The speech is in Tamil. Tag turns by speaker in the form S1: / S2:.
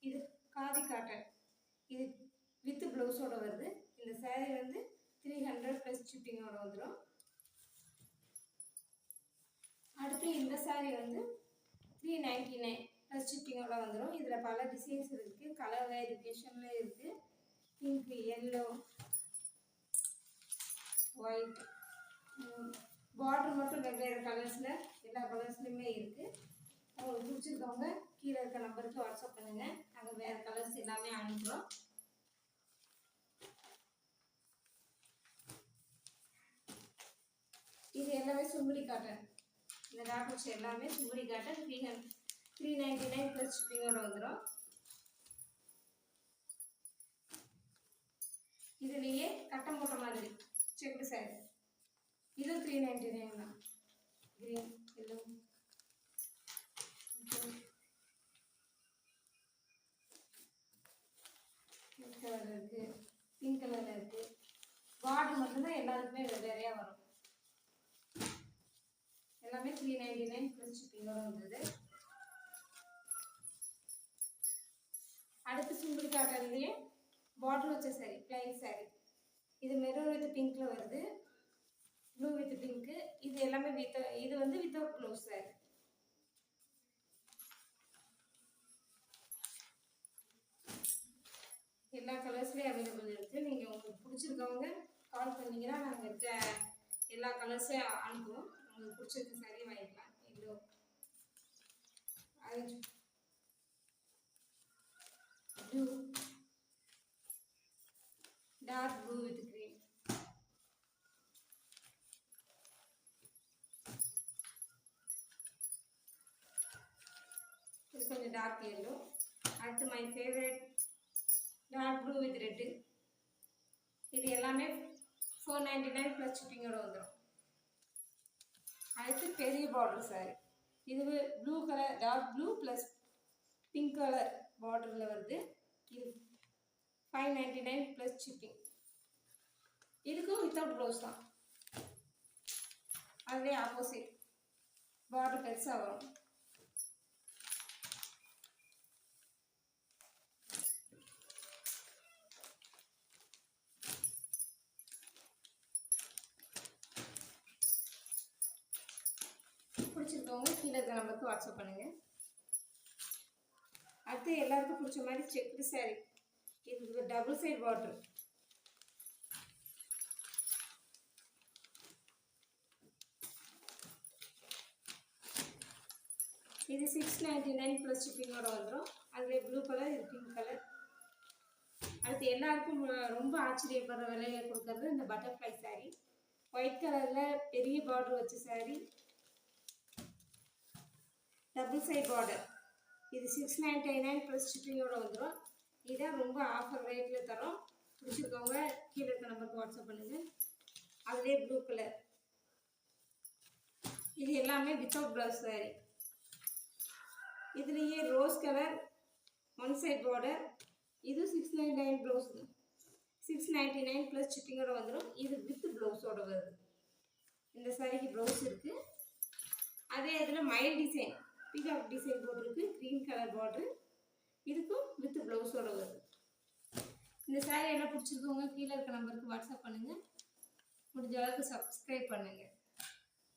S1: இது காதி காட்டன். இது வித் ப்ளவுஸோடு வருது. இந்த சாரீ வந்து 300 ப்ளஸ் ஷிப்பிங்கோடு வந்துடும். அடுத்து இந்த சாரீ வந்து 399 ப்ளஸ் ஷிப்பிங்கோடு வந்துடும். இதில் பல டிசைன்ஸ் இருக்குது, கலர் வேரியேஷனில் இருக்குது. பிங்க், எல்லோ, ஒயிட், பார்டர் மட்டும் வெவ்வேறு கலர்ஸில் எல்லா கலர்ஸ்லையுமே இருக்குது. உங்களுக்கு பிடிச்சிருக்கவங்க கீழே இருக்க நம்பருக்கு வாட்ஸ்அப் பண்ணுங்கள். நாங்கள் வேறு கலர்ஸ் எல்லாமே அனுப்புகிறோம். இது எல்லாமே சுங்குடி காட்டன். இந்த டாக்டர்ஸ் எல்லாமே சுங்குடி காட்டன். 399 ப்ளஸ் ஷிப்பிங்கோடு வந்துடும். இதுலேயே கட்டம் போட்ட மாதிரி செக்குடு சாரி. இது 399 தான். கிரீன், எல்லோ, ரெட் கலர் இருக்குது, பிங்க் கலரில் இருக்குது. பார்டர் மட்டும்தான் எல்லாருக்குமே வெவ்வேறையாக வரும். எல்லாமே 399 ப்ளஸ் ஷிப்பிங்கோட வந்தது. அடுத்து சிம்பிள் காட்டன்லேயே பார்டர் வச்ச சாரி, பிளைன் சாரி. இது மெரூன் வித் பிங்க்ல வருது, ப்ளூ வித் பிங்க்கு. இது எல்லாமே இது வந்து வித்தவுட் ப்ளவுஸ் சாரி. எல்லா கலர்ஸ்லேயும் அவைலபிள் இருக்குது. நீங்கள் உங்களுக்கு பிடிச்சிருக்கவங்க கால் பண்ணிங்கன்னா நாங்கள் இருக்க எல்லா கலர்ஸையும் அனுப்புவோம். உங்களுக்கு பிடிச்சிருக்க சாரி வாங்கிக்கலாம். Yellow, orange, blue, dark blue with green. இது கொஞ்சம் டார்க் எல்லோ. அடுத்து my favourite dark blue with red. இது எல்லாமே 499 ப்ளஸ் ஷிப்பிங்கோட வந்துடும். அடுத்து பெரிய பார்டர் சாரி. இது blue colour, dark blue plus pink colour பார்டரில் வருது. இது 599 ப்ளஸ் ஷிப்பிங். இதுக்கும் வித்தவுட் ப்ளவுஸ் தான். அதுலேயே ஆப்போசிட் பார்டர் பெருசாக வரும். பிடிச்சிருக்கவங்க கீழே இருக்க நம்பருக்கு வாட்ஸ்அப் பண்ணுங்கள். அடுத்து எல்லாருக்கும் பிடிச்ச மாதிரி செக்குடு சாரி. இது டபுள் சைட் பார்டர். இது 699 ப்ளஸ் ஷிப்பிங்கோட வந்துடும். அதில் ப்ளூ கலர், இது பிங்க் கலர். அடுத்து எல்லாருக்கும் ரொம்ப ஆச்சரியப்படுற விலையை கொடுக்கறது இந்த பட்டர்ஃப்ளை சாரி. ஒயிட் கலரில் பெரிய பார்டர் வச்ச சாரி, டபுள் சைட் பார்டர். இது 699 ப்ளஸ் ஷிப்பிங்கோட வந்துடும். இதான் ரொம்ப ஆஃபர் ரேட்டில் தரோம். பிடிச்சிருக்கவங்க கீழே இருக்க நம்பருக்கு வாட்ஸ்அப் பண்ணுங்கள். அதுலேயே ப்ளூ கலர். இது எல்லாமே வித்தவுட் ப்ளவுஸ் சாரி. இதுலேயே rose colour, one side border. இது 699 ப்ளவுஸ், 699 ப்ளஸ் ஷிப்பிங்கோட வந்துடும். இது வித் ப்ளவுஸோட வருது. இந்த சாரிக்கு ப்ளவுஸ் இருக்குது. அதே இதில் மைல் டிசைன், பீகாக் டிசைன் போட்டிருக்கு, க்ரீன் கலர் பார்டர். இதுக்கும் வித் ப்ளவுஸோட வருது. இந்த சாரி எல்லாம் பிடிச்சிருக்கவங்க கீழே இருக்க நம்பருக்கு வாட்ஸ்அப் பண்ணுங்கள். முடிஞ்ச அளவுக்கு சப்ஸ்கிரைப் பண்ணுங்கள்.